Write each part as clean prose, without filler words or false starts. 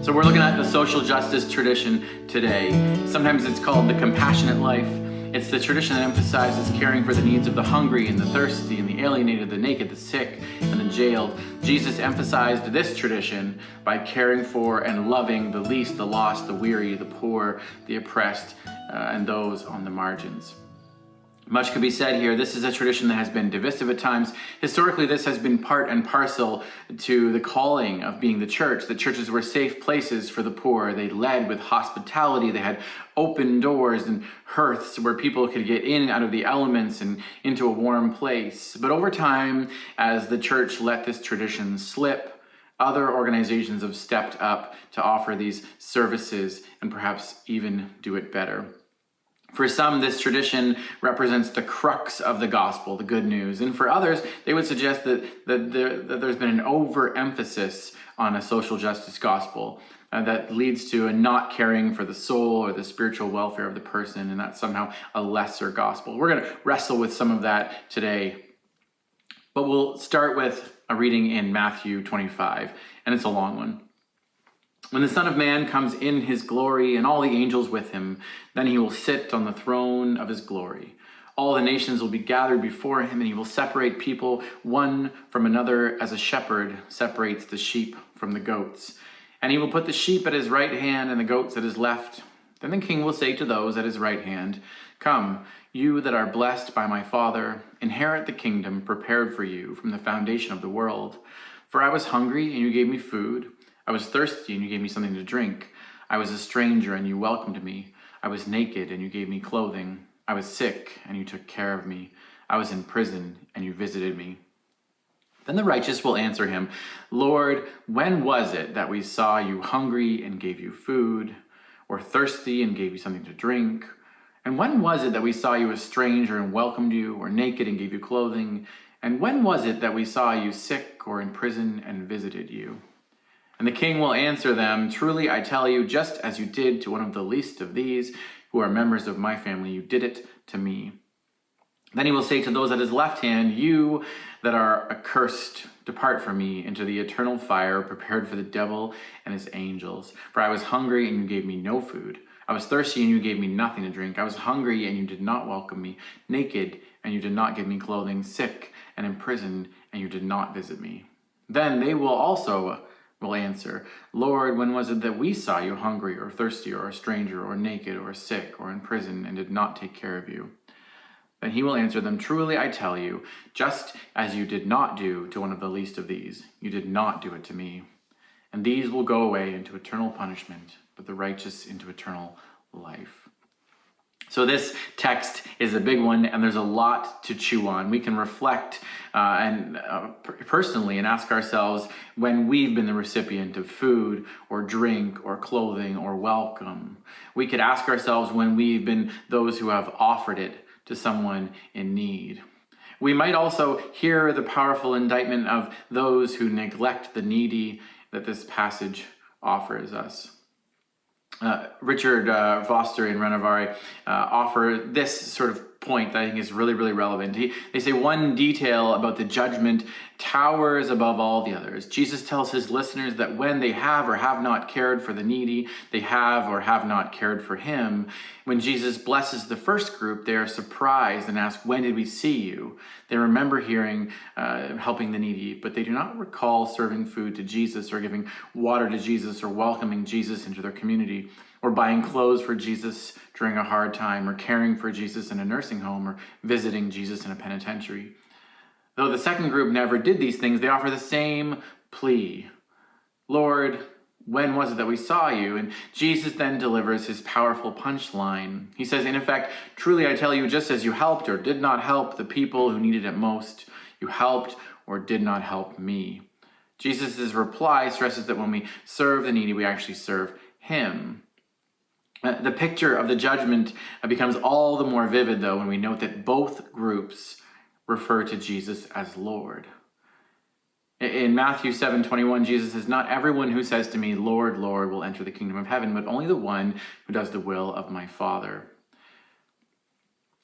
So we're looking at the social justice tradition today. Sometimes it's called the compassionate life. It's the tradition that emphasizes caring for the needs of the hungry and the thirsty and the alienated, the naked, the sick, and the jailed. Jesus emphasized this tradition by caring for and loving the least, the lost, the weary, the poor, the oppressed, and those on the margins. Much could be said here. This is a tradition that has been divisive at times. Historically, this has been part and parcel to the calling of being the church. The churches were safe places for the poor. They led with hospitality. They had open doors and hearths where people could get in and out of the elements and into a warm place. But over time, as the church let this tradition slip, other organizations have stepped up to offer these services and perhaps even do it better. For some, this tradition represents the crux of the gospel, the good news. And for others, they would suggest that there's been an overemphasis on a social justice gospel that leads to a not caring for the soul or the spiritual welfare of the person, and that's somehow a lesser gospel. We're going to wrestle with some of that today. But we'll start with a reading in Matthew 25, and it's a long one. When the Son of Man comes in his glory and all the angels with him, then he will sit on the throne of his glory. All the nations will be gathered before him, and he will separate people one from another as a shepherd separates the sheep from the goats. And he will put the sheep at his right hand and the goats at his left. Then the king will say to those at his right hand, "Come, you that are blessed by my Father, inherit the kingdom prepared for you from the foundation of the world. For I was hungry, and you gave me food. I was thirsty, and you gave me something to drink. I was a stranger, and you welcomed me. I was naked, and you gave me clothing. I was sick, and you took care of me. I was in prison, and you visited me." Then the righteous will answer him, "Lord, when was it that we saw you hungry and gave you food, or thirsty and gave you something to drink? And when was it that we saw you a stranger and welcomed you, or naked and gave you clothing? And when was it that we saw you sick or in prison and visited you?" And the king will answer them, "Truly I tell you, just as you did to one of the least of these who are members of my family, you did it to me." Then he will say to those at his left hand, "You that are accursed, depart from me into the eternal fire prepared for the devil and his angels. For I was hungry, and you gave me no food. I was thirsty, and you gave me nothing to drink. I was hungry, and you did not welcome me. Naked, and you did not give me clothing. Sick and in prison, and you did not visit me." Then they will answer, "Lord, when was it that we saw you hungry or thirsty or a stranger or naked or sick or in prison and did not take care of you?" Then he will answer them, "Truly I tell you, just as you did not do to one of the least of these, you did not do it to me." And these will go away into eternal punishment, but the righteous into eternal life. So this text is a big one, and there's a lot to chew on. We can reflect personally and ask ourselves when we've been the recipient of food or drink or clothing or welcome. We could ask ourselves when we've been those who have offered it to someone in need. We might also hear the powerful indictment of those who neglect the needy that this passage offers us. Richard Foster and Renovare offer this sort of point that I think is really, really relevant. They say one detail about the judgment towers above all the others. Jesus tells his listeners that when they have or have not cared for the needy, they have or have not cared for him. When Jesus blesses the first group, they are surprised and ask, "When did we see you?" They remember helping the needy, but they do not recall serving food to Jesus or giving water to Jesus or welcoming Jesus into their community or buying clothes for Jesus during a hard time or caring for Jesus in a nursing home or visiting Jesus in a penitentiary. Though the second group never did these things, they offer the same plea. "Lord, when was it that we saw you?" And Jesus then delivers his powerful punchline. He says, in effect, "Truly I tell you, just as you helped or did not help the people who needed it most, you helped or did not help me." Jesus' reply stresses that when we serve the needy, we actually serve him. The picture of the judgment becomes all the more vivid, though, when we note that both groups refer to Jesus as Lord. In Matthew 7:21, Jesus says, "Not everyone who says to me, 'Lord, Lord,' will enter the kingdom of heaven, but only the one who does the will of my Father."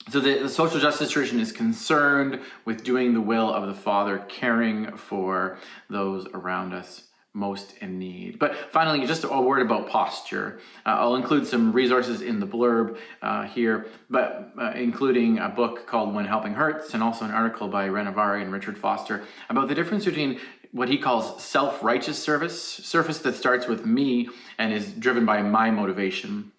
So the social justice tradition is concerned with doing the will of the Father, caring for those around us. most in need. But finally, just a word about posture. I'll include some resources in the blurb here, but including a book called When Helping Hurts, and also an article by Renovari and Richard Foster about the difference between what he calls self-righteous service that starts with me and is driven by my motivation,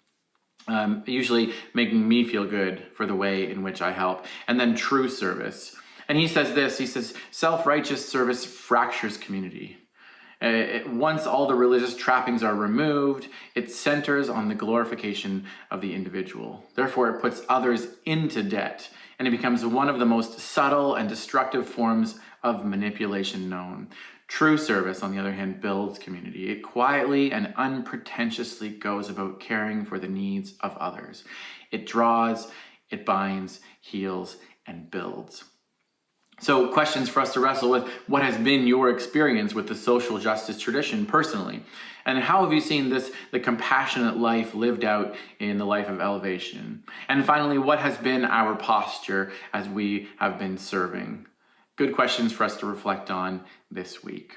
usually making me feel good for the way in which I help, and then true service. And he says this, he says, self-righteous service fractures community. Once all the religious trappings are removed, it centers on the glorification of the individual. Therefore, it puts others into debt, and it becomes one of the most subtle and destructive forms of manipulation known. True service, on the other hand, builds community. It quietly and unpretentiously goes about caring for the needs of others. It draws, it binds, heals, and builds. So questions for us to wrestle with: what has been your experience with the social justice tradition personally? And how have you seen the compassionate life lived out in the life of Elevation? And finally, what has been our posture as we have been serving? Good questions for us to reflect on this week.